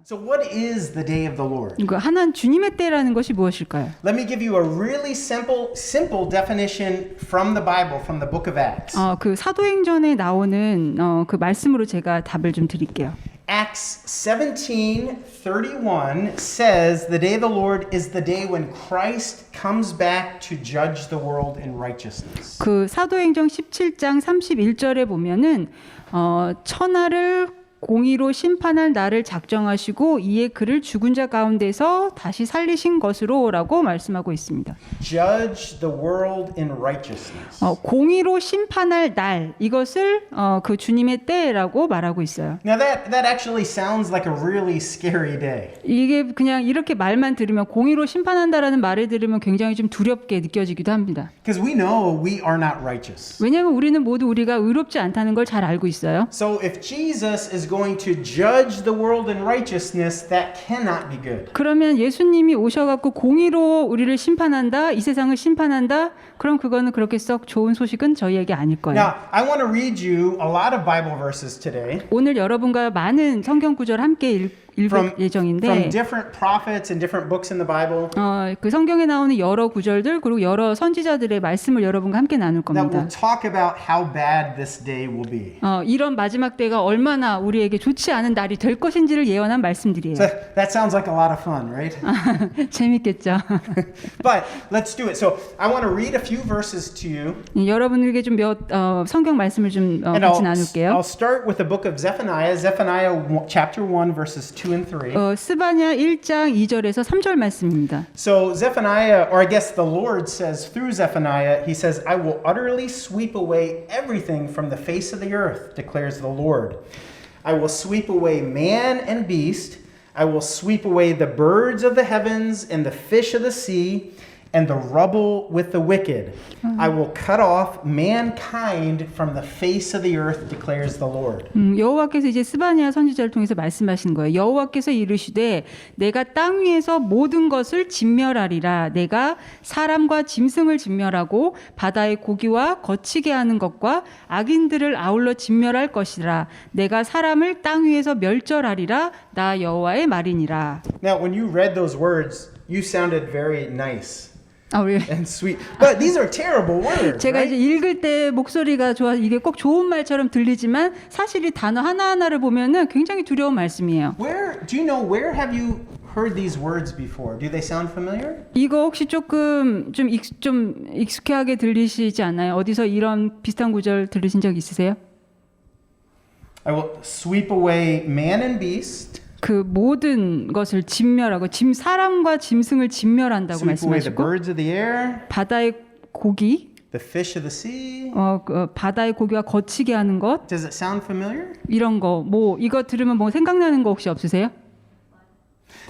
So what is the day of the Lord? 그 하나님 주님의 때라는 것이 무엇일까요? Let me give you a really simple definition from the Bible, from the book of Acts. 그 사도행전에 나오는 그 말씀으로 제가 답을 좀 드릴게요. Acts 17:31 says the day of the Lord is the day when Christ comes back to judge the world in righteousness. 그 사도행전 17장 31절에 보면은 천하를 공의로 심판할 날을 작정하시고 이에 그를 죽은 자 가운데서 다시 살리신 것으로라고 말씀하고 있습니다. Judge the world in righteousness. 공의로 심판할 날 이것을 그 주님의 때라고 말하고 있어요. Now that actually sounds like a really scary day. 이게 그냥 이렇게 말만 들으면 공의로 심판한다라는 말을 들으면 굉장히 좀 두렵게 느껴지기도 합니다. Because we know we are not righteous. 왜냐하면 우리는 모두 우리가 의롭지 않다는 걸 잘 알고 있어요. So if Jesus is going to judge the world in righteousness, that cannot be good. 그러면 예수님이 오셔갖고 공의로 우리를 심판한다, 이 세상을 심판한다, 그럼 그거는 그렇게 썩 좋은 소식은 저희에게 아닐 거예요. Now, I want to read you a lot of Bible verses today. 오늘 여러분과 많은 성경 구절 함께 읽을 From 예정인데 different prophets and different books in the Bible 그 성경에 나오는 여러 구절들 그리고 여러 선지자들의 말씀을 여러분과 함께 나눌 that will 겁니다. talk about how bad this day will be. 이런 마지막 때가 얼마나 우리에게 좋지 않은 날이 될 것인지를 예언한 말씀들이에요. So that sounds like a lot of fun, right? 재밌겠죠. But let's do it. So I want to read a few verses to you. 여러분에게 좀 몇 성경 말씀을 좀 And 같이 나눌게요. I'll start with the book of Zephaniah, chapter 1, verses 2 and 3. 스바냐 1장 2절에서 3절 말씀입니다. So Zephaniah, or I guess the Lord says through Zephaniah, he says, I will utterly sweep away everything from the face of the earth, declares the Lord. I will sweep away man and beast. I will sweep away the birds of the heavens and the fish of the sea and the rubble with the wicked. I will cut off mankind from the face of the earth, declares the Lord. 여호와께서 이제 스바냐 선지자를 통해서 말씀하시는 거예요. 여호와께서 이르시되 내가 땅 위에서 모든 것을 진멸하리라. 내가 사람과 짐승을 진멸하고 바다의 고기와 거치게 하는 것과 악인들을 아울러 진멸할 것이라. 내가 사람을 땅 위에서 멸절하리라. 나 여호와의 말이니라. Now, when you read those words, you sounded very nice. 우리 and sweet. But these are terrible words. 제가 right? 이제 읽을 때 목소리가 좋아 이게 꼭 좋은 말처럼 들리지만 사실 이 단어 하나하나를 보면은 굉장히 두려운 말씀이에요. Do you know where have you heard these words before? Do they sound familiar? 이거 혹시 조금 좀 익숙하게 들리시지 않나요? 어디서 이런 비슷한 구절 들으신 적 있으세요? I will sweep away man and beast. 그 모든 것을 진멸하고 사람과 짐승을 진멸한다고 Sweep away the 말씀하시고 birds of the air, 바다의 고기 the fish of the sea. 바다의 고기와 거치게 하는 것 Does it sound familiar? 이런 거 뭐 이거 들으면 뭐 생각나는 거 혹시 없으세요?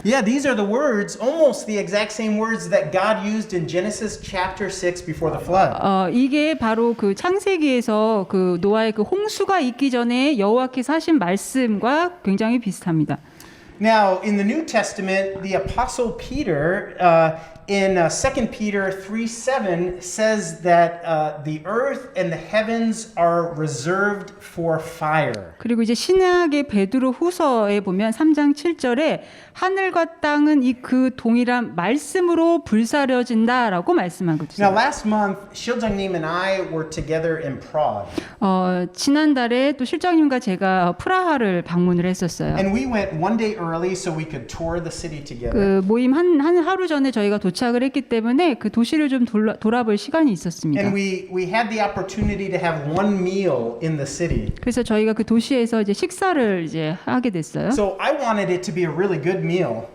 Yeah, these are the words, almost the exact same words that God used in Genesis chapter 6 before the flood. 이게 바로 그 창세기에서 그 노아의 그 홍수가 있기 전에 여호와께서 하신 말씀과 굉장히 비슷합니다. Now, in the New Testament, the Apostle Peter, in 2 Peter 3:7, says that the earth and the heavens are reserved for fire. 그리고 이제 신약의 베드로 후서에 보면 3장 7절에 하늘과 땅은 이 그 동일한 말씀으로 불사려진다라고 말씀하거든요. Now, last month, 실장님 and I were together in Prague. 지난달에 또 실장님과 제가 프라하를 방문을 했었어요. And we went one day early so we could tour the city together. 그 모임 한 하루 전에 저희가 도착을 했기 때문에 그 도시를 좀 돌아볼 시간이 있었습니다. And we had the opportunity to have one meal in the city. 그래서 저희가 그 도시에서 이제 식사를 이제 하게 됐어요. So I wanted it to be a really good meal.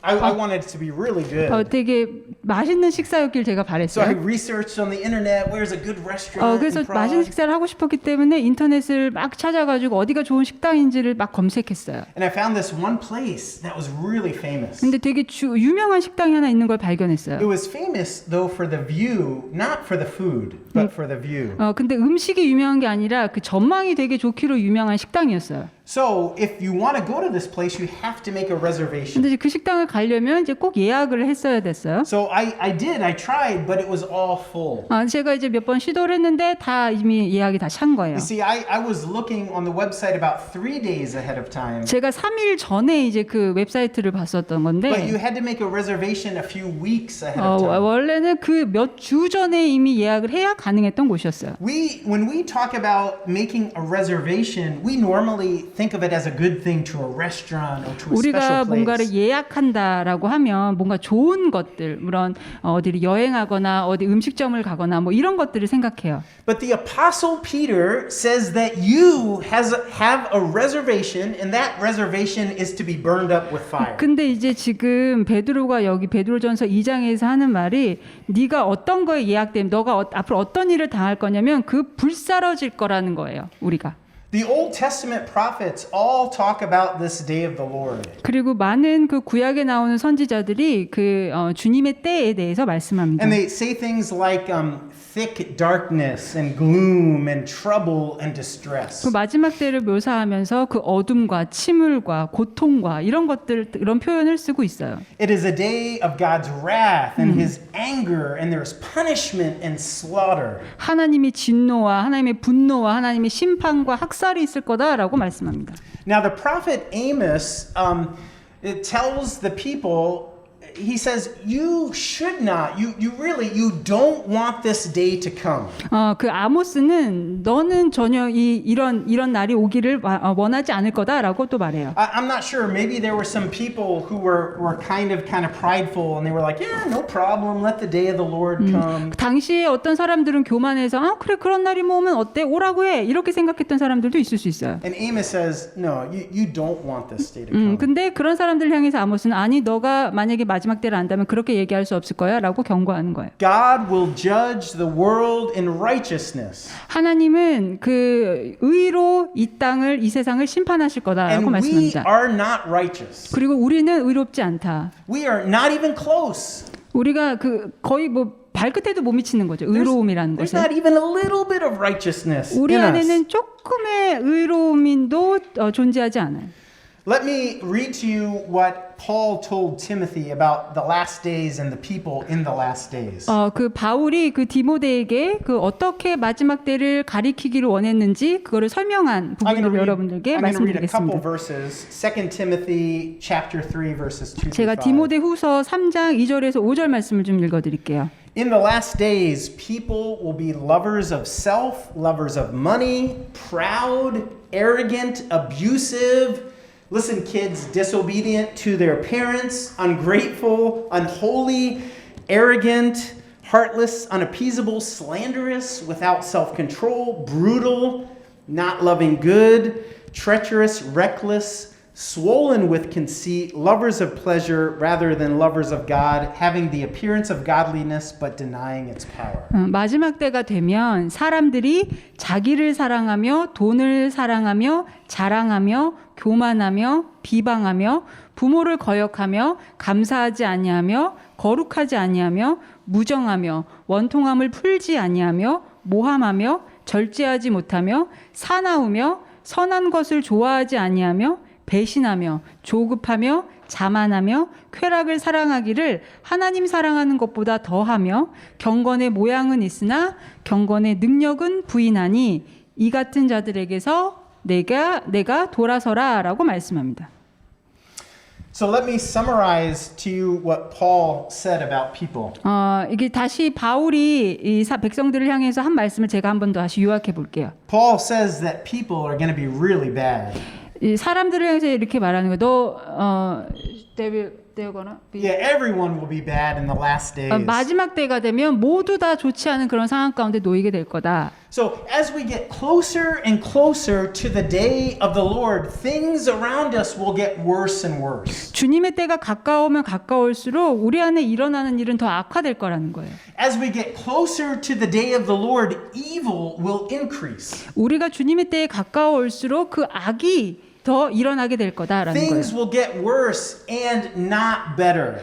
I wanted it to be really good. 되게 맛있는 식사였길 제가 So I 바랬어요. researched on the internet where's a good restaurant 그래서 in 맛있는 Prague. 식사를 하고 싶었기 때문에 인터넷을 막 찾아가지고 어디가 좋은 식당인지를 막 검색했어요. And I found this one place that was really famous. 근데 되게 유명한 식당이 하나 있는 걸 발견했어요. It was famous though for the view, not for the food, but for the view. 근데 음식이 유명한 게 아니라 그 전망이 되게 좋기로 유명한 식당이었어요. So if you want to go to this place, you have to make a reservation. 근데 이제 그 식당을 가려면 이제 꼭 예약을 했어야 됐어요. So I did. I tried, but it was all full. 제가 이제 몇 번 시도를 했는데 다 이미 예약이 다 찬 거예요. You see, I was looking on the website about 3 days ahead of time. 제가 3일 전에 이제 그 웹사이트를 봤었던 But 건데 you had to make a reservation a few weeks ahead of time. 원래는 그 몇 주 전에 이미 예약을 해야 가능했던 곳이었어요. When we talk about making a reservation, we normally think of it as a good thing to a restaurant or to a 우리가 special 뭔가를 place. 예약한다라고 하면 뭔가 좋은 것들, 물론 어디를 여행하거나 어디 음식점을 가거나 뭐 이런 것들을 생각해요. But the Apostle Peter says that you have a reservation, and that reservation is to be burned up with fire. 근데 이제 지금 베드로가 여기 베드로전서 2장에서 하는 말이 네가 어떤 거에 예약되면 너가 앞으로 어떤 일을 당할 거냐면 그 불사러질 거라는 거예요. 우리가. The Old Testament prophets all talk about this day of the Lord. 그리고 많은 그 구약에 나오는 선지자들이 그 주님의 때에 대해서 말씀합니다. And they say things like thick darkness and gloom and trouble and distress. 그 마지막 때를 묘사하면서 그 어둠과 침울과 고통과 이런 것들 이런 표현을 쓰고 있어요. It is a day of God's wrath and his anger, and there's punishment and slaughter. 하나님의 진노와 하나님의 분노와 하나님의 심판과 학살이 있을 거다라고 말씀합니다. Now the prophet Amos it tells the people, he says, you should not, you don't want this day to come. 그 아모스는 너는 전혀 이런 날이 오기를 원하지 않을 거다라고 또 말해요. I'm not sure. Maybe there were some people who were kind of prideful, and they were like, yeah, no problem. Let the day of the Lord come. 당시에 어떤 사람들은 교만해서 그래 그런 날이 오면 어때 오라고 해 이렇게 생각했던 사람들도 있을 수 있어요. And Amos says, no, you don't want this day to come. 근데 그런 사람들 향해서 아모스는 아니 너가 만약에 마지막 때를 안다면 그렇게 얘기할 수 없을 거야라고 경고하는 거예요. God will judge the world in righteousness. 하나님은 그 의로 이 땅을 이 세상을 심판하실 거다라고 And we 말씀합니다. are not righteous. 그리고 우리는 의롭지 않다. We are not even close. 우리가 그 거의 뭐 발끝에도 못 미치는 거죠. 의로움이라는 There's 것은. not even a little bit of righteousness 우리 in us. 안에는 조금의 의로움도 존재하지 않아요. Let me read to you what Paul told Timothy about the last days and the people in the last days. 그 바울이 그 디모데에게 그 어떻게 마지막 때를 가리키기를 원했는지 그거를 설명한 부분을 여러분들께 I'm going to read a couple 말씀드리겠습니다. verses. 2 Timothy chapter 3 verses 2 제가 to 5. 디모데후서 3장 2절에서 5절 말씀을 좀 읽어드릴게요. In the last days, people will be lovers of self, lovers of money, proud, arrogant, abusive. Listen, kids, disobedient to their parents, ungrateful, unholy, arrogant, heartless, unappeasable, slanderous, without self-control, brutal, not loving good, treacherous, reckless, swollen with conceit, lovers of pleasure rather than lovers of God, having the appearance of godliness but denying its power. 마지막 때가 되면 사람들이 자기를 사랑하며 돈을 사랑하며 자랑하며 교만하며 비방하며 부모를 거역하며 감사하지 아니하며 거룩하지 아니하며 무정하며 원통함을 풀지 아니하며 모함하며 절제하지 못하며 사나우며 선한 것을 좋아하지 아니하며 배신하며 조급하며 자만하며 쾌락을 사랑하기를 하나님 사랑하는 것보다 더하며 경건의 모양은 있으나 경건의 능력은 부인하니 이 같은 자들에게서 내가 돌아서라라고 말씀합니다. So let me summarize to you what Paul said about people. 이게 다시 바울이 이 백성들을 향해서 한 말씀을 제가 한 번 더 다시 요약해 볼게요. Paul says that people are going to be really bad. 이 사람들을 향해서 이렇게 말하는 거예요. they're gonna be Yeah, everyone will be bad in the last days. 마지막 때가 되면 모두 다 좋지 않은 그런 상황 가운데 놓이게 될 거다. So as we get closer and closer to the day of the Lord, things around us will get worse and worse. 주님의 때가 가까우면 가까울수록 우리 안에 일어나는 일은 더 악화될 거라는 거예요. As we get closer to the day of the Lord, evil will increase. 우리가 주님의 때에 가까울수록 그 악이 더 일어나게 될 거다라는 거예요. Things will get worse and not better.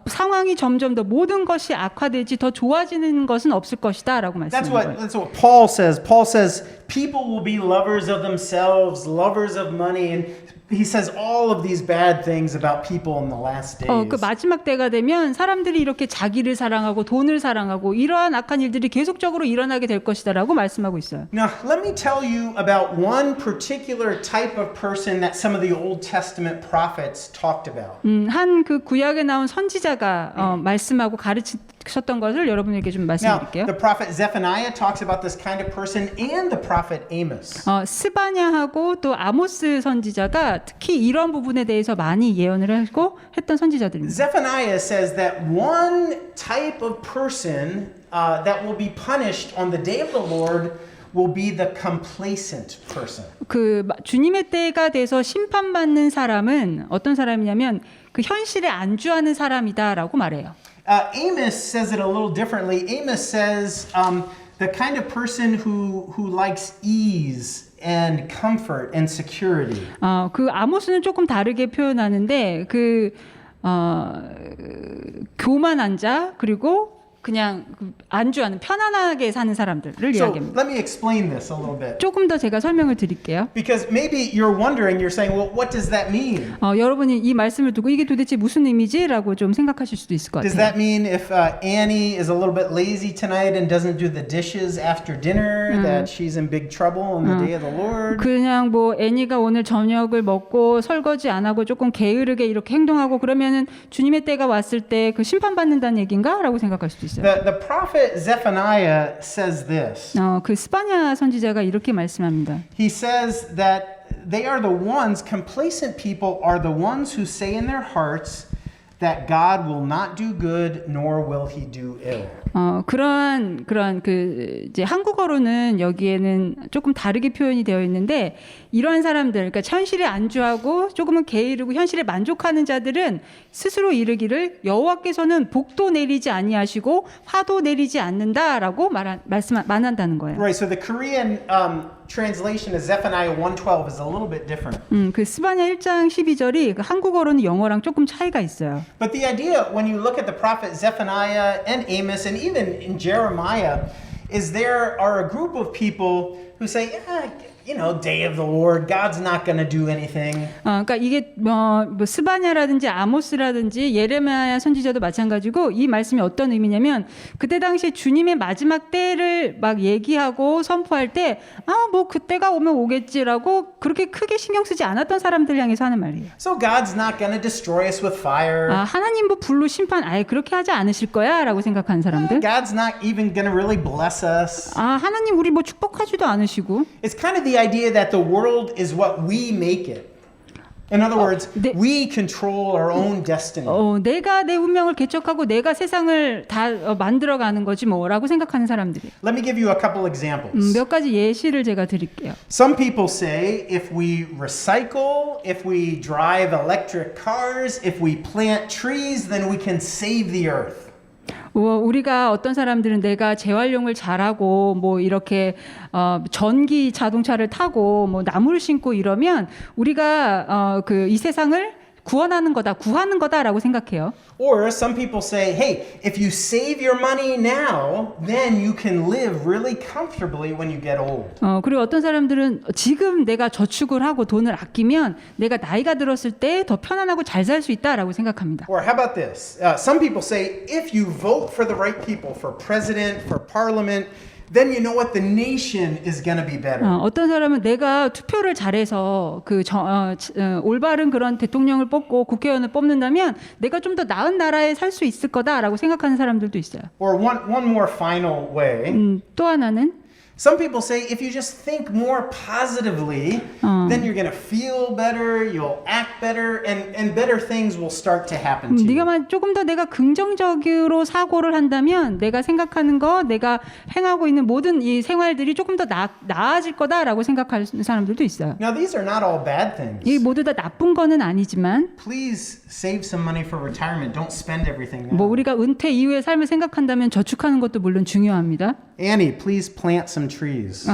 상황이 점점 더 모든 것이 악화되지 더 좋아지는 것은 없을 것이다라고 말씀하는 거예요. That's what Paul says. Paul says people will be lovers of themselves, lovers of money, and he says all of these bad things about people in the last days. 그 마지막 때가 되면 사람들이 이렇게 자기를 사랑하고 돈을 사랑하고 이러한 악한 일들이 계속적으로 일어나게 될 것이다라고 말씀하고 있어요. Now, let me tell you about one particular type of person that some of the Old Testament prophets talked about. 한 그 구약에 나온 선지자가 말씀하고 가르쳤던 것을 여러분에게 좀 Now, 말씀드릴게요. the prophet Zephaniah talks about this kind of person and the prophet Amos. 스바냐하고 또 아모스 선지자가 특히 이런 부분에 대해서 많이 예언을 하고 했던 선지자들입니다. Zephaniah says that one type of person that will be punished on the day of the Lord will be the complacent person. 그 주님의 때가 돼서 심판받는 사람은 어떤 사람이냐면 그 현실에 안주하는 사람이다라고 말해요. Amos says it a little differently. Amos says the kind of person who likes ease and comfort and security. 그 아모스는 조금 다르게 표현하는데 교만한 자 그리고 그냥 안주하는 편안하게 사는 사람들을 So 이야기합니다. let me explain this a little bit. 조금 더 제가 설명을 드릴게요. Because maybe you're wondering, you're saying, well, what does that mean? 여러분이 이 말씀을 두고 이게 도대체 무슨 의미지라고 좀 생각하실 수도 있을 것 Does 같아요. that mean if Annie is a little bit lazy tonight and doesn't do the dishes after dinner, that she's in big trouble on the day of the Lord? 그냥 뭐 애니가 오늘 저녁을 먹고 설거지 안 하고 조금 게으르게 이렇게 행동하고 그러면은 주님의 때가 왔을 때 그 심판받는다는 얘기인가라고 생각할 수도 있어요. The prophet Zephaniah says this. 그 스바냐 선지자가 이렇게 말씀합니다. He says that they are the ones, complacent people are the ones who say in their hearts that God will not do good nor will he do ill. 그러한 그 이제 한국어로는 여기에는 조금 다르게 표현이 되어 있는데 이러한 사람들, 그러니까 현실에 안주하고 조금은 게으르고 현실에 만족하는 자들은 스스로 이르기를 여호와께서는 복도 내리지 아니하시고 화도 내리지 않는다라고 말한다는 거예요. Right, so the Korean translation of Zephaniah 1:12 is a little bit different. 그 스바냐 1장 12절이 한국어로는 영어랑 조금 차이가 있어요. But the idea when you look at the prophet Zephaniah and Amos and even in Jeremiah is there are a group of people who say, you know, day of the Lord, God's not going to do anything. 그러니까 이게 뭐 스바냐라든지 아모스라든지 예레미야 선지자도 마찬가지고 이 말씀이 어떤 의미냐면 그때 당시에 주님의 마지막 때를 막 얘기하고 선포할 때 뭐 그때가 오면 오겠지라고 그렇게 크게 신경 쓰지 않았던 사람들 향해서 하는 말이에요. So God's not going to destroy us with fire. 하나님 뭐 불로 심판 그렇게 하지 않으실 거야라고 생각하는 사람들. God's not even going to really bless us. 하나님 우리 뭐 축복하지도 않으시고. It's kind of the idea that the world is what we make it. In other words, we control our own destiny. 내가 내 운명을 개척하고 내가 세상을 다 만들어가는 거지 뭐라고 생각하는 사람들이. Let me give you a couple examples. 몇 가지 예시를 제가 드릴게요. Some people say if we recycle, if we drive electric cars, if we plant trees, then we can save the earth. 우리가 어떤 사람들은 내가 재활용을 잘하고 뭐 이렇게 전기 자동차를 타고 뭐 나무를 심고 이러면 우리가 이 세상을 구하는 거다라고 생각해요. Or some people say, hey, if you save your money now, then you can live really comfortably when you get old. 그리고 어떤 사람들은 지금 내가 저축을 하고 돈을 아끼면 내가 나이가 들었을 때 더 편안하고 잘 살 수 있다라고 생각합니다. Or how about this? Some people say, if you vote for the right people, for president, for parliament, then you know what? The nation is going to be better. 어떤 사람은 내가 투표를 잘해서 올바른 그런 대통령을 뽑고 국회의원을 뽑는다면 내가 좀 더 나은 나라에 살 수 있을 거다라고 생각하는 사람들도 있어요. Or one more final way. 또 하나는 Some people say if you just think more positively, then you're going to feel better, you'll act better, and better things will start to happen to you. 네가 조금 더 내가 긍정적으로 사고를 한다면 내가 생각하는 거, 내가 행하고 있는 모든 이 생활들이 조금 더 나아질 거다라고 생각하는 사람들도 있어요. Now, these are not all bad things. 이 모두 다 나쁜 거는 아니지만 Please save some money for retirement. Don't spend everything now. 뭐 우리가 은퇴 이후의 삶을 생각한다면 저축하는 것도 물론 중요합니다. Annie, please plant some trees.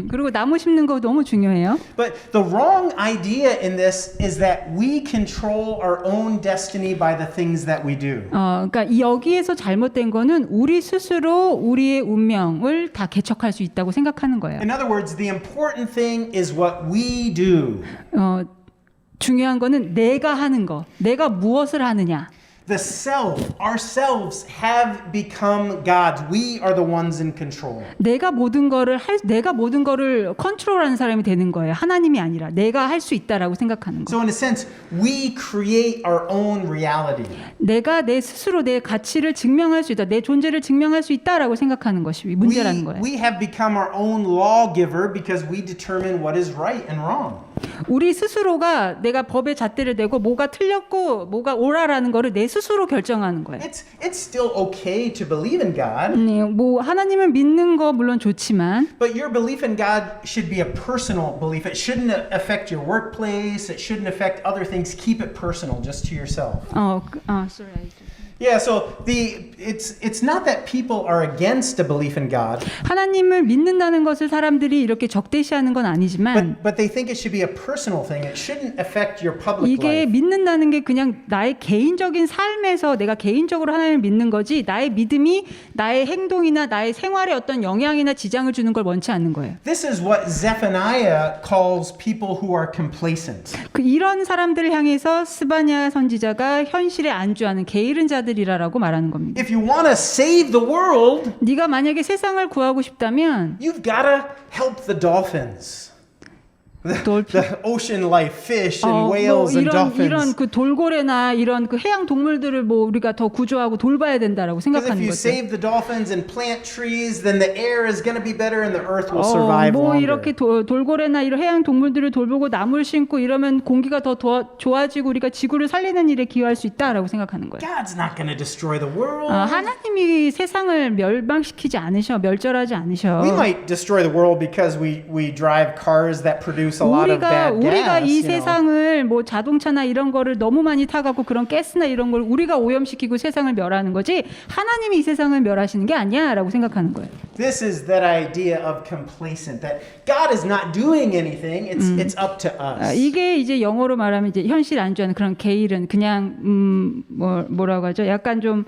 그리고 나무 심는 거 너무 중요해요. But the wrong idea in this is that we control our own destiny by the things that we do. 그러니까 여기에서 잘못된 거는 우리 스스로 우리의 운명을 다 개척할 수 있다고 생각하는 거예요. In other words, the important thing is what we do. 중요한 거는 내가 하는 거, 내가 무엇을 하느냐. The self, ourselves have become gods. We are the ones in control. 내가 모든 거를 컨트롤하는 사람이 되는 거예요. 하나님이 아니라 내가 할 수 있다라고 생각하는 거. So in a sense, we create our own reality. 내가 내 스스로 내 가치를 증명할 수 있다, 내 존재를 증명할 수 있다라고 생각하는 것이 문제라는 거예요. We have become our own lawgiver because we determine what is right and wrong. 우리 스스로가 내가 법의 잣대를 대고 뭐가 틀렸고 뭐가 옳아라는 거를 내 스스로 결정하는 거예요. It's still okay to believe in God. 뭐 하나님을 믿는 거 물론 좋지만 But your belief in God should be a personal belief. It shouldn't affect your workplace. It shouldn't affect other things. Keep it personal, just to yourself. sorry. Yeah, so it's not that people are against a belief in God, 하나님을 믿는다는 것을 사람들이 이렇게 적대시하는 건 아니지만 but they think it should be a personal thing. It shouldn't affect your public 이게 life. 믿는다는 게 그냥 나의 개인적인 삶에서 내가 개인적으로 하나님을 믿는 거지 나의 믿음이 나의 행동이나 나의 생활에 어떤 영향이나 지장을 주는 걸 원치 않는 거예요. This is what Zephaniah calls people who are complacent. 이런 사람들을 향해서 스바냐 선지자가 현실에 안주하는 게으른 자들이라고 말하는 겁니다. If you want to save the world, 네가 만약에 세상을 구하고 싶다면 you've got to help the dolphins. The ocean life, fish and whales and dolphins. 이런 그 돌고래나 이런 그 해양 동물들을 뭐 우리가 더 구조하고 돌봐야 된다라고 Because if 생각하는 you 거죠. save the dolphins and plant trees, then the air is going to be better and the earth will survive 뭐 longer. 이렇게 돌고래나 이런 해양 동물들을 돌보고 나무를 심고 이러면 공기가 더 좋아지고 우리가 지구를 살리는 일에 기여할 수 있다라고 생각하는 거예요. God's not going to destroy the world. 하나님이 세상을 멸망시키지 않으셔, 멸절하지 않으셔. We might destroy the world because we drive cars that produce a lot of bad 우리가 gas. 이 세상을 뭐 자동차나 이런 거를 너무 많이 타갖고 그런 가스나 이런 걸 우리가 오염시키고 세상을 멸하는 거지 하나님이 이 세상을 멸하시는 게 아니야라고 생각하는 거예요. This is that idea of complacent, that God is not doing anything. It's up to us. 이게 이제 영어로 말하면 이제 현실 안주하는 그런 게으른 그냥 뭐라고 하죠? 약간 좀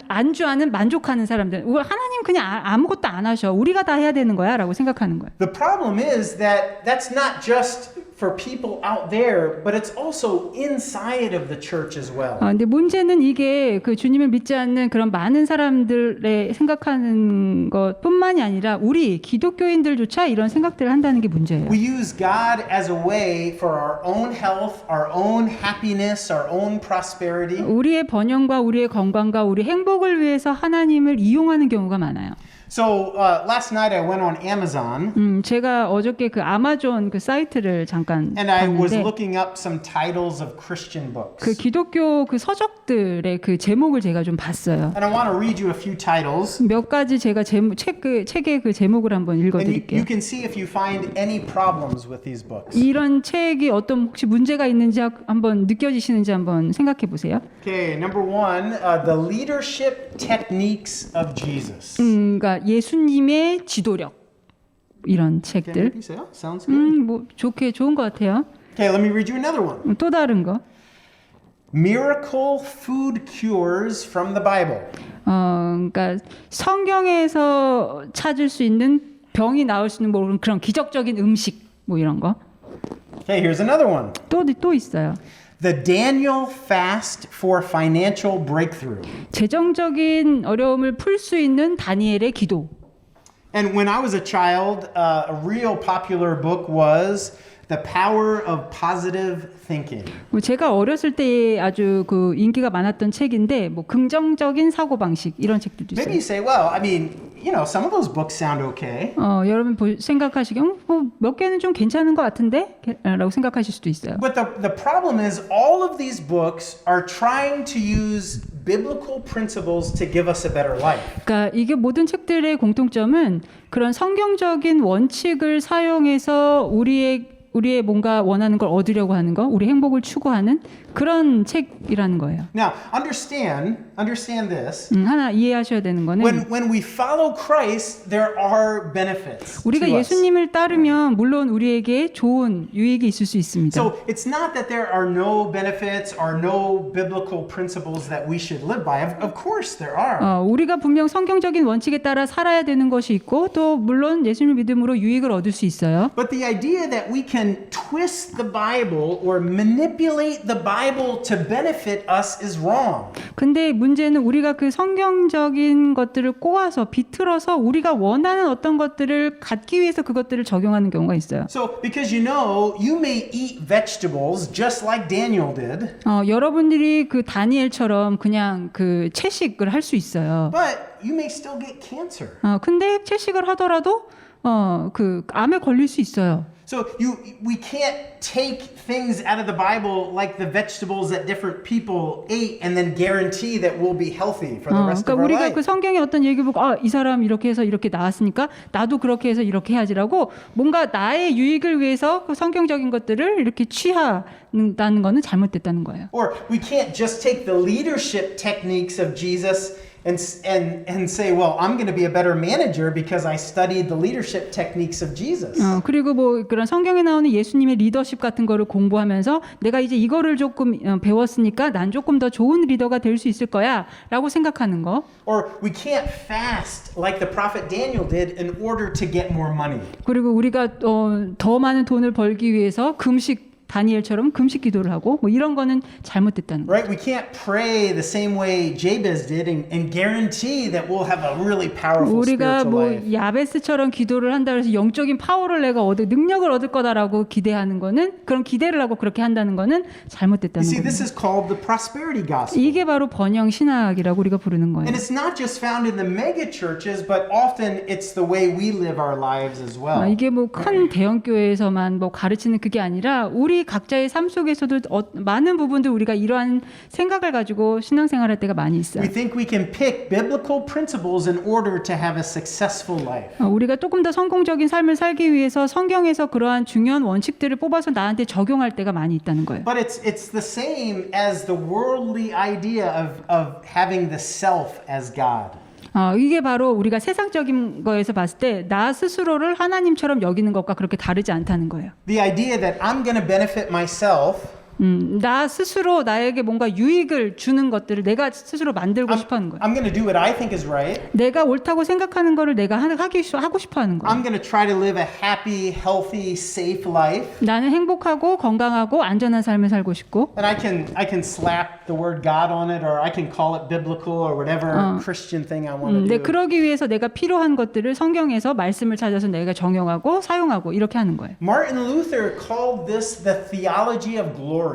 안주하는 만족하는 사람들. 하나님 그냥 아무것도 안 하셔. 우리가 다 해야 되는 거야라고 생각하는 거예요. The problem is that that's not just for people out there, but it's also inside of the church as well. 근데 문제는 이게 그 주님을 믿지 않는 그런 많은 사람들의 생각하는 것뿐만이 아니라 우리 기독교인들조차 이런 생각들을 한다는 게 문제예요. We use God as a way for our own health, our own happiness, our own prosperity. 우리의 번영과 우리의 건강과 우리 행복을 위해서 하나님을 이용하는 경우가 많아요. So last night I went on Amazon 제가 어저께 그 아마존 그 사이트를 잠깐 and I was 봤는데 looking up some titles of Christian books. 그 기독교 그 서적들의 그 제목을 제가 좀 봤어요. And I want to read you a few titles. 몇 가지 제가 책의 그 제목을 한번 And 읽어드릴게요. you can see if you find any problems with these books. 이런 책이 어떤 혹시 문제가 있는지 한번 느껴지시는지 한번 생각해 보세요. Okay, number one, the leadership techniques of Jesus. 그러니까 예수님의 지도력 이런 Can 책들. you say, oh, sounds good. 뭐 좋은 것 같아요. Okay, let me read you another one. 또 다른 거. Miracle food cures from the Bible. 그러니까 성경에서 찾을 수 있는 병이 나올 수 있는 뭐 그런 기적적인 음식 뭐 이런 거. Okay, here's another one. 또 있어요. The Daniel fast for financial breakthrough. 재정적인 어려움을 풀 수 있는 다니엘의 기도. And when I was a child, a real popular book was The Power of Positive Thinking. 제가 어렸을 때 아주 그 인기가 많았던 책인데 뭐 긍정적인 사고 방식 이런 책들도 Maybe you 있어요. say, well, I mean, you know, some of those books sound okay. 여러분 생각하시기에 몇 개는 좀 괜찮은 것 같은데? 라고 생각하실 수도 있어요. But the problem is all of these books are trying to use biblical principles to give us a better life. 그러니까 이게 모든 책들의 공통점은 그런 성경적인 원칙을 사용해서 우리의 뭔가 원하는 걸 얻으려고 하는 거, 우리 행복을 추구하는 그런 책이라는 거예요. Now, understand understand this. 하나 이해하셔야 되는 거는 When we follow Christ, there are benefits 우리가 to us. 예수님을 따르면 물론 우리에게 좋은 유익이 있을 수 있습니다. So it's not that there are no benefits or no biblical principles that we should live by. Of course there are. 우리가 분명 성경적인 원칙에 따라 살아야 되는 것이 있고 또 물론 예수님을 믿음으로 유익을 얻을 수 있어요. But the idea that we can twist the Bible or manipulate the Bible to benefit us is wrong. 근데 문제는 우리가 그 성경적인 것들을 꼬아서 비틀어서 우리가 원하는 어떤 것들을 갖기 위해서 그것들을 적용하는 경우가 있어요. So because you may eat vegetables just like Daniel did, 여러분들이 그 다니엘처럼 그냥 그 채식을 할 수 있어요. but you may still get cancer. 근데 채식을 하더라도 그 암에 걸릴 수 있어요. So we can't take things out of the Bible like the vegetables that different people ate and then guarantee that we'll be healthy for the rest 그러니까 of our 우리가 life. 그 성경의 어떤 얘기 보고 이 사람 이렇게 해서 이렇게 나왔으니까 나도 그렇게 해서 이렇게 해야지라고 뭔가 나의 유익을 위해서 그 성경적인 것들을 이렇게 취한다는 거는 잘못됐다는 거예요. Or we can't just take the leadership techniques of Jesus and say, well, I'm going to be a better manager because I studied the leadership techniques of Jesus. 그리고 뭐 그런 성경에 나오는 예수님의 리더십 같은 거를 공부하면서 내가 이제 이거를 조금 배웠으니까 난 조금 더 좋은 리더가 될 수 있을 거야라고 생각하는 거. Or we can't fast like the prophet Daniel did in order to get more money. 그리고 우리가 더 많은 돈을 벌기 위해서 다니엘처럼 금식 기도를 하고 뭐 이런 거는 잘못됐다는 거예요. Right? We can't pray the same way Jabez did and guarantee that we'll have a really powerful 우리가 spiritual 뭐 life. 야베스처럼 기도를 한다 그래서 영적인 파워를 내가 능력을 얻을 거다라고 기대하는 거는 그런 기대를 하고 그렇게 한다는 거는 You 잘못됐다는 see, 거예요. this is called the prosperity gospel. 이게 바로 번영 신학이라고 우리가 부르는 거예요. And it's not just found in the mega churches, but often it's the way we live our lives as well. 이게 뭐 큰 대형 교회에서만 뭐 가르치는 그게 아니라 우리 각자의 삶 속에서도 많은 부분들 우리가 이러한 생각을 가지고 신앙생활할 때가 많이 있어요. We think we can pick biblical principles in order to have a successful life. 우리가 조금 더 성공적인 삶을 살기 위해서 성경에서 그러한 중요한 원칙들을 뽑아서 나한테 적용할 때가 많이 있다는 거예요. But it's the same as the worldly idea of having the self as God. 이게 바로 우리가 세상적인 거에서 봤을 때 나 스스로를 하나님처럼 여기는 것과 그렇게 다르지 않다는 거예요. The idea that I'm going to benefit myself. 나 스스로 나에게 뭔가 유익을 주는 것들을 내가 스스로 만들고 싶어 하는 거예요. I'm going to do what I think is right. 내가 옳다고 생각하는 거를 내가 하고 싶어 하는 거예요. I'm going to try to live a happy, healthy, safe life. 나는 행복하고 건강하고 안전한 삶을 살고 싶고 And I can slap the word God on it, or I can call it biblical, or whatever Christian thing I want to 네, do. 그러기 위해서 내가 필요한 것들을 성경에서 말씀을 찾아서 내가 정용하고 사용하고 이렇게 하는 거예요. Martin Luther called this the theology of glory.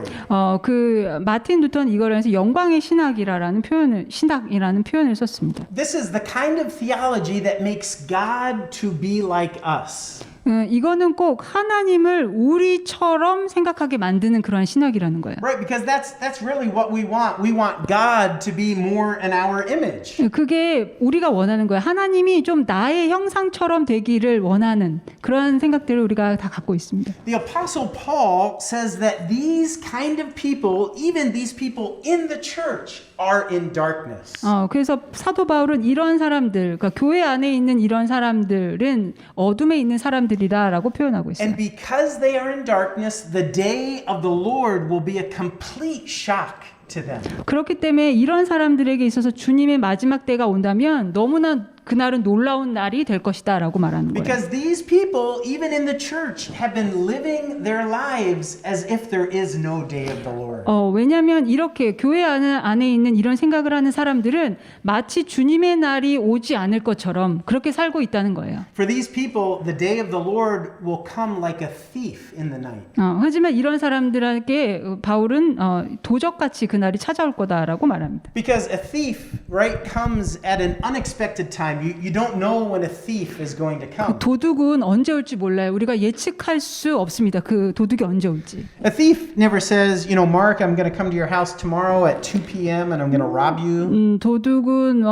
그 마틴 루터는 이걸 해서 영광의 신학이라는 표현을 썼습니다. This is the kind of theology that makes God to be like us. 이거는 꼭 하나님을 우리처럼 생각하게 만드는 그러한 신학이라는 거예요. Right, because that's really what we want. We want God to be more in our image. 그게 우리가 원하는 거예요. 하나님이 좀 나의 형상처럼 되기를 원하는 그런 생각들을 우리가 다 갖고 있습니다. The Apostle Paul says that these kind of people, even these people in the church, are in darkness. 그래서 사도 바울은 이런 사람들, 그러니까 교회 안에 있는 이런 사람들은 어둠에 있는 사람들이라고 표현하고 있어요. And because they are in darkness, the day of the Lord will be a complete shock to them. 그렇기 때문에 이런 사람들에게 있어서 주님의 마지막 때가 온다면 너무나 그날은 놀라운 날이 될 것이다라고 말하는 거예요. Because these people, even in the church, have been living their lives as if there is no day of the Lord. 왜냐하면 이렇게 교회 안에 있는 이런 생각을 하는 사람들은 마치 주님의 날이 오지 않을 것처럼 그렇게 살고 있다는 거예요. For these people, the day of the Lord will come like a thief in the night. 하지만 이런 사람들에게 바울은 도적같이 그날이 찾아올 거다라고 말합니다. Because a thief, right, comes at an unexpected time time. You don't know when a thief is going to come. 도둑은 언제 올지 몰라요. 우리가 예측할 수 없습니다. 그 도둑이 언제 올지. A thief never says, Mark, I'm going to come to your house tomorrow at 2 p.m. and I'm going to rob you. 도둑은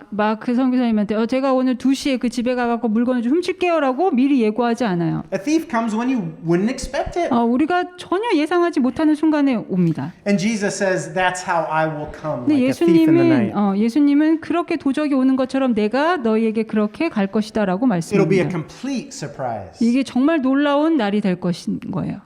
마크 선교사님한테 제가 오늘 2시에 그 집에 가갖고 물건을 좀 훔칠게요라고 미리 예고하지 않아요. A thief comes when you wouldn't expect it. 우리가 전혀 예상하지 못하는 순간에 옵니다. And Jesus says, that's how I will come, 근데 like a thief in the night. 예수님은 그렇게 도적이 오는 것처럼 내가 너희에게 그렇게 갈 것이다라고 It'll be a 말씀합니다. complete surprise. 이게 정말 놀라운 날이 될 것인 거예요.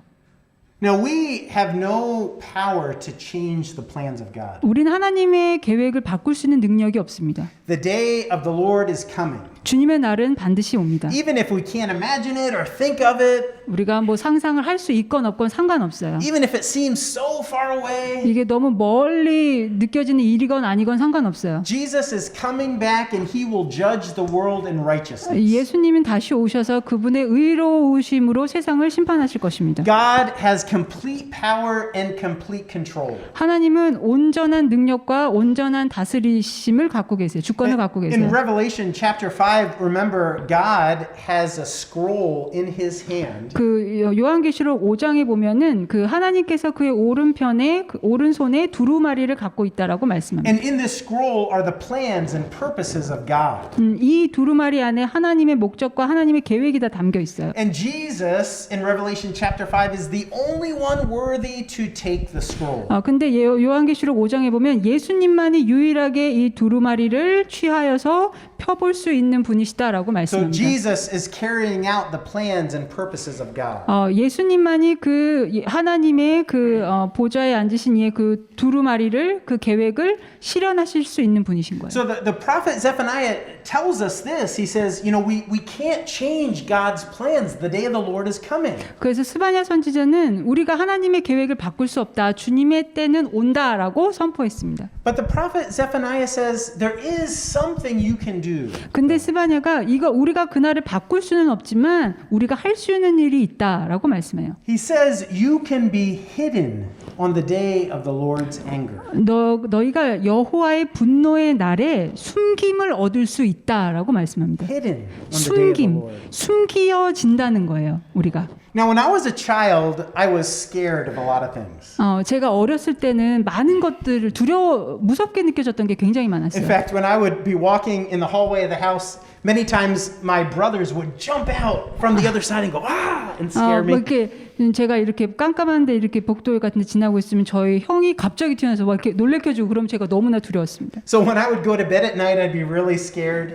Now, we have no power to change the plans of God. 우리는 하나님의 계획을 바꿀 수 있는 능력이 없습니다. The day of the Lord is coming. 주님의 날은 반드시 옵니다. Even if we can't imagine it or think of it, 우리가 뭐 상상을 할 수 있건 없건 상관없어요. even if it seems so far away, 이게 너무 멀리 느껴지는 일이건 아니건 상관없어요. Jesus is coming back and he will judge the world in righteousness. 예수님은 다시 오셔서 그분의 의로우심으로 세상을 심판하실 것입니다. God has complete power and complete control. 하나님은 온전한 능력과 온전한 다스리심을 갖고 계세요. 주권을 갖고 In 계세요. Revelation chapter 5, remember, God has a scroll in his hand. 그 요한계시록 5장에 보면은 그 하나님께서 그의 오른편에 그 오른손에 두루마리를 갖고 있다라고 말씀합니다. And in this scroll are the plans and purposes of God. 이 두루마리 안에 하나님의 목적과 하나님의 계획이 다 담겨 있어요. And Jesus in Revelation chapter 5 is the only one worthy to take the scroll. 근데 요한계시록 5장에 보면 예수님만이 유일하게 이 두루마리를 취하여서 펴볼 수 있는 분이시다라고 So 말씀합니다. Jesus is carrying out the plans and purposes of God. 예수님만이 그 하나님의 그 보좌에 앉으신 이의 그 두루마리를 그 계획을 실현하실 수 있는 분이신 거예요. So the prophet Zephaniah tells us this. He says, we can't change God's plans. The day of the Lord is coming. 그래서 스바냐 선지자는 우리가 하나님의 계획을 바꿀 수 없다. 주님의 때는 온다라고 선포했습니다. But the prophet Zephaniah says there is something you can do. 근데 스바냐가 이거 우리가 그날을 바꿀 수는 없지만 우리가 할 수 있는 일이 있다라고 말씀해요. He says you can be hidden on the day of the Lord's anger. 너희가 여호와의 분노의 날에 숨김을 얻을 수 있다라고 말씀합니다. Hidden on the day of the Lord. 숨기어진다는 거예요, 우리가. Now, when I was a child, I was scared of a lot of things. 제가 어렸을 때는 많은 것들을 무섭게 느껴졌던 게 굉장히 In 많았어요. fact, when I would be walking in the hallway of the house, many times my brothers would jump out from the other side and go, ah, and scare me. 이렇게 제가 이렇게 깜깜한데 이렇게 복도에 같은 데 지나고 있으면 저희 형이 갑자기 튀어나와서 막 이렇게 놀래켜주고 그럼 제가 너무나 두려웠습니다. So when I would go to bed at night, I'd be really scared.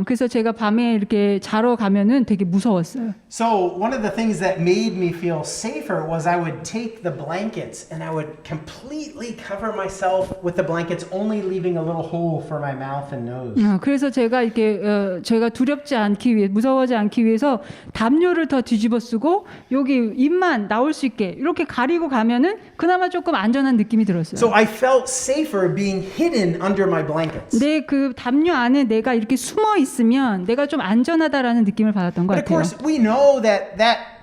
그래서 제가 밤에 이렇게 자러 가면은 되게 무서웠어요. So one of the things that made me feel safer was I would take the blankets and I would completely cover myself with the blankets, only leaving a little hole for my mouth and nose. 그래서 제가 이렇게 제가 두렵지 않기 위해 무서워하지 않기 위해서 담요를 더 뒤집어 쓰고 여기 입만 나올 수 있게 이렇게 가리고 가면은 그나마 조금 안전한 느낌이 들었어요. So I felt safer being hidden under my blankets. 내 그 담요 안에 내가 이렇게 숨어 있으면 내가 좀 안전하다라는 느낌을 받았던 것 But of 같아요. course, we know that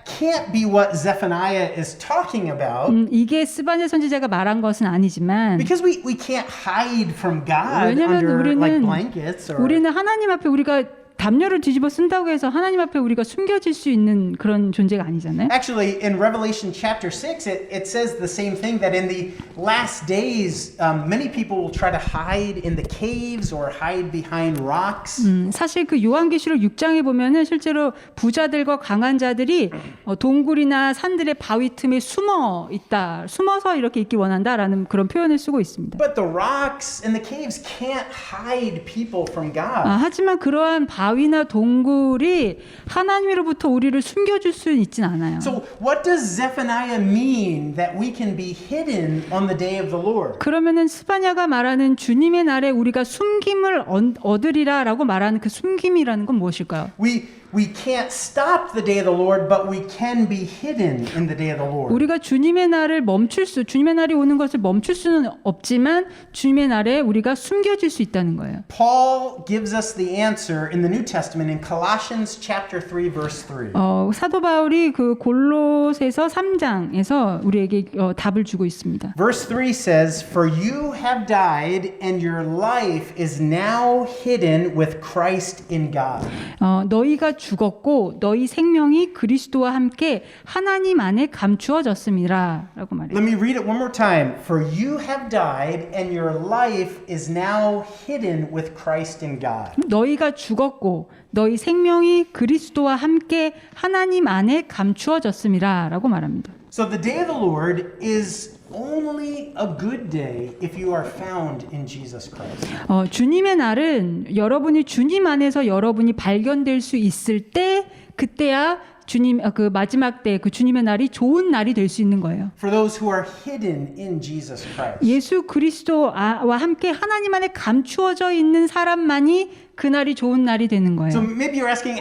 can't be what Zephaniah is talking about. 이게 스바냐 선지자가 말한 것은 아니지만 Because we can't hide from God 왜냐면 under like blankets or 우리는 하나님 앞에 우리가 담요를 뒤집어 쓴다고 해서 하나님 앞에 우리가 숨겨질 수 있는 그런 존재가 아니잖아요. Actually, in Revelation chapter 6, it says the same thing, that in the last days, many people will try to hide in the caves or hide behind rocks. 사실 그 요한계시록 6장에 보면은 실제로 부자들과 강한 자들이 동굴이나 산들의 바위 틈에 숨어서 이렇게 있기 원한다라는 그런 표현을 쓰고 있습니다. But the rocks and the caves can't hide people from God. 하지만 그러한 바위나 동굴이 하나님으로부터 우리를 숨겨줄 수는 있진 않아요. So what does Zephaniah mean that we can be hidden on the day of the Lord? 그러면은 스바냐가 말하는 주님의 날에 우리가 숨김을 얻으리라라고 말하는 그 숨김이라는 건 무엇일까요? We can't stop the day of the Lord, but we can be hidden in the day of the Lord. 우리가 주님의 날이 오는 것을 멈출 수는 없지만 주님의 날에 우리가 숨겨질 수 있다는 거예요. Paul gives us the answer in the New Testament in Colossians chapter 3 verse 3. 사도 바울이 그 골로새서 3장에서 우리에게 답을 주고 있습니다. Verse 3 says, "For you have died and your life is now hidden with Christ in God." 너희가 죽었고 너희 생명이 그리스도와 함께 하나님 안에 감추어졌습니다. 라고 말해요. Let me read it one more time. "For you have died and your life is now hidden with Christ in God." 너희가 죽었고 너희 생명이 그리스도와 함께 하나님 안에 감추어졌습니다. 라고 말합니다. So the day of the Lord is only a good day if you are found in Jesus Christ. 주님의 날은 여러분이 주님 안에서 여러분이 발견될 수 있을 때 그때야 주님 그 마지막 때 그 주님의 날이 좋은 날이 될 수 있는 거예요. For those who are hidden in Jesus Christ. 예수 그리스도와 함께 하나님 안에 감추어져 있는 사람만이 그 날이 좋은 날이 되는 거예요. So maybe you're asking,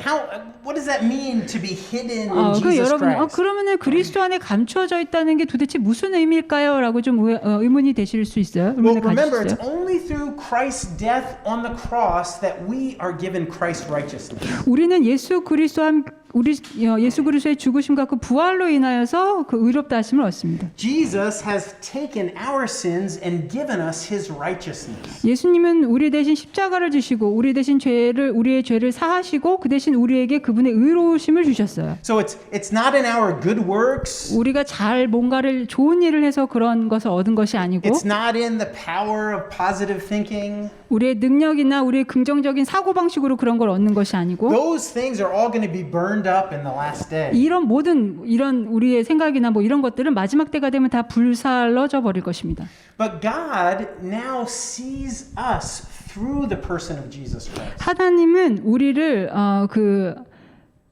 what does that mean to be hidden in 그 Jesus 여러분, Christ? 그러면은 그리스도 안에 감추어져 있다는 게 도대체 무슨 의미일까요?라고 좀 의문이 되실 수 있어요. Well, 의문을 가질 remember, 수 it's 있어요. only through Christ's death on the cross that we are given Christ's righteousness. 우리는 예수 그리스도의 죽으심과 그 부활로 인하여서 그 의롭다 하심을 얻습니다. Jesus has taken our sins and given us his righteousness. 예수님은 우리 대신 십자가를 지시고 우리의 죄를 사하시고 그 대신 우리에게 그분의 의로우심을 주셨어요. So it's not in our good works. 우리가 뭔가를 좋은 일을 해서 그런 것을 얻은 것이 아니고 It's not in the power of positive thinking. 우리의 능력이나 우리의 긍정적인 사고방식으로 그런 걸 얻는 것이 아니고 Those things are all going to be burned up in the last day. 이런 우리의 생각이나 뭐 이런 것들은 마지막 때가 되면 다 불살러져 버릴 것입니다. But God now sees us through the person of Jesus Christ. 하나님은 우리를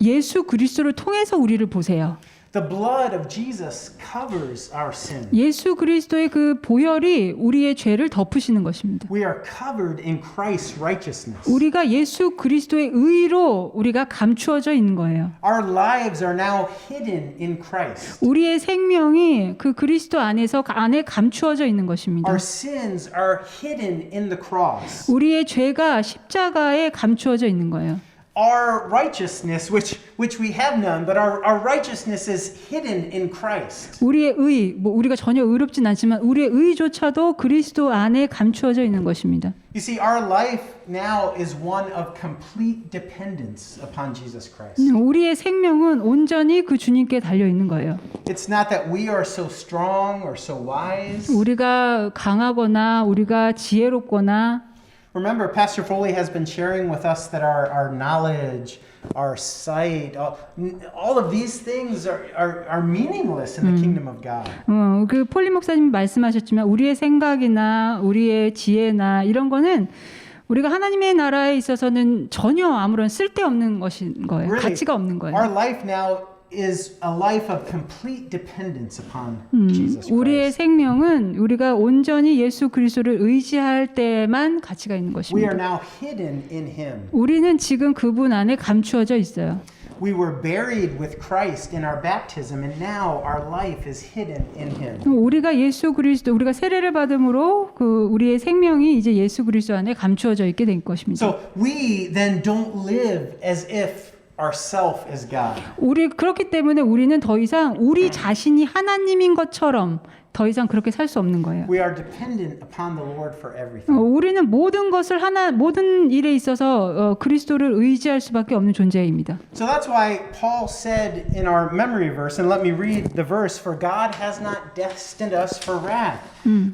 예수 그리스도를 통해서 우리를 보세요. The blood of Jesus covers our sin. 예수 그리스도의 그 보혈이 우리의 죄를 덮으시는 것입니다. We are covered in Christ's righteousness. 우리가 예수 그리스도의 의로 우리가 감추어져 있는 거예요. Our lives are now hidden in Christ. 우리의 생명이 그 그리스도 안에 감추어져 있는 것입니다. Our sins are hidden in the cross. 우리의 죄가 십자가에 감추어져 있는 거예요. Our righteousness, which we have none, but our righteousness is hidden in Christ. 우리의 우리가 전혀 의롭진 않지만 우리의 의조차도 그리스도 안에 감추어져 있는 것입니다. You see, our life now is one of complete dependence upon Jesus Christ. 우리의 생명은 온전히 그 주님께 달려 있는 거예요. It's not that we are so strong or so wise. 우리가 강하거나 우리가 지혜롭거나 Remember, Pastor Foley has been sharing with us that our knowledge, our sight, all of these things are meaningless in the kingdom of God. 그 폴리 목사님 말씀하셨지만 우리의 생각이나 우리의 지혜나 이런 거는 우리가 하나님의 나라에 있어서는 전혀 아무런 쓸데없는 것인 거예요. Really, 가치가 없는 거예요. Our life now is a life of complete dependence upon Jesus 우리의 Christ. 생명은 우리가 온전히 예수 그리스도를 의지할 때만 가치가 있는 We 것입니다. are now hidden in Him. 우리는 지금 그분 안에 감추어져 있어요. We were buried with Christ in our baptism, and now our life is hidden in Him. 우리가 세례를 받음으로 우리의 생명이 이제 예수 그리스도 안에 감추어져 있게 된 것입니다. So we then don't live as if ourself is God. 그렇기 때문에 우리는 더 이상 우리 자신이 하나님인 것처럼 더 이상 그렇게 살 수 없는 거예요. We are dependent upon the Lord for everything. 우리는 모든 일에 있어서 그리스도를 의지할 수밖에 없는 존재입니다. So that's why Paul said in our memory verse, and let me read the verse, "For God has not destined us for wrath,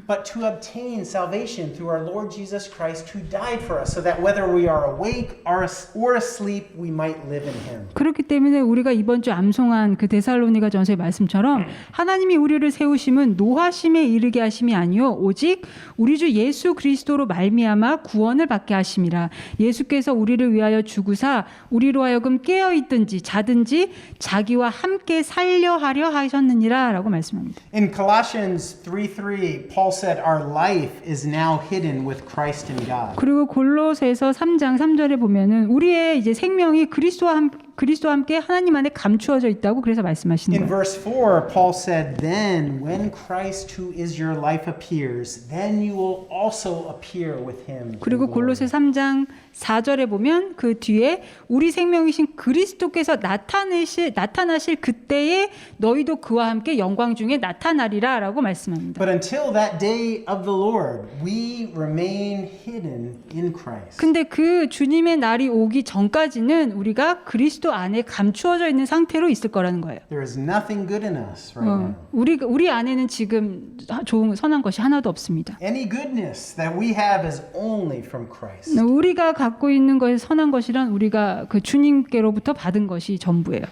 but to obtain salvation through our Lord Jesus Christ, who died for us, so that whether we are awake or asleep, we might live in Him." 그렇기 때문에 우리가 이번 주 암송한 그 데살로니가 전서의 말씀처럼 하나님이 우리를 세우심은 노하심에 이르게 하심이 아니요 오직 우리 주 예수 그리스도로 말미암아 구원을 받게 하심이라. 예수께서 우리를 위하여 죽으사 우리로 하여금 깨어 있든지 자든지 자기와 함께 살려 하려 하셨느니라라고 말씀합니다. In Colossians 3:3, Paul said, "Our life is now hidden with Christ in God." 그리고 골로새서 3장 3절에 보면은 우리의 이제 생명이 그리스도와 그리스도와 함께 하나님 안에 감추어져 있다고 그래서 말씀하시는 In 거예요. verse 4, Paul said, Then when Christ who is your life appears, then you will also appear with him. in 그리고 glory." 골로새 3장 4절에 보면 그 뒤에 우리 생명이신 그리스도께서 나타나실 그때에 너희도 그와 함께 영광 중에 나타나리라 라고 말씀합니다. But until that day of the Lord, we remain hidden in Christ. 근데 그 주님의 날이 오기 전까지는 우리가 그리스도 안에 감추어져 있는 상태로 있을 거라는 거예요. There is nothing good in us right now. 우리 안에는 지금 좋은 선한 것이 하나도 없습니다. Any goodness that we have is only from Christ. 우리가 갖고 있는 것이 선한 것이란 우리가 그 주님께로부터 받은 것이 전부예요.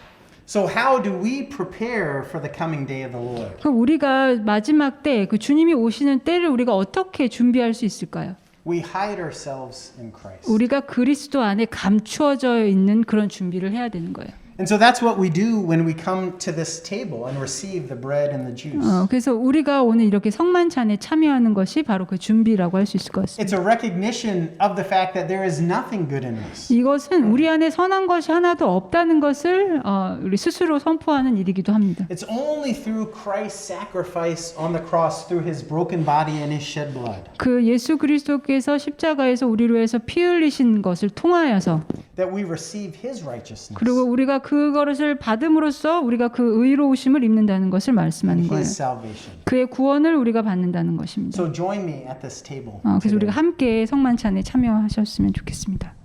So how do we prepare for the coming day of the Lord? 그럼 우리가 마지막 때 그 주님이 오시는 때를 우리가 어떻게 준비할 수 있을까요? We hide ourselves in Christ. 우리가 그리스도 안에 감추어져 있는 그런 준비를 해야 되는 거예요. And so that's what we do when we come to this table and receive the bread and the juice. 그래서 우리가 오늘 이렇게 성만찬에 참여하는 것이 바로 그 준비라고 할 수 있을 것 같습니다. It's a recognition of the fact that there is nothing good in us. 이것은 우리 안에 선한 것이 하나도 없다는 것을 우리 스스로 선포하는 일이기도 합니다. It's only through Christ's sacrifice on the cross, through his broken body and his shed blood, 그 예수 그리스도께서 십자가에서 우리를 위해서 피 흘리신 것을 통하여서 that we receive his righteousness, 그리고 우리가 그것을 받음으로써 우리가 그 의로우심을 입는다는 것을 말씀하는 거예요. his salvation. 그의 구원을 우리가 받는다는 것입니다. So join me at this table. 그래서 today. 우리가 함께 성만찬에 참여하셨으면 좋겠습니다.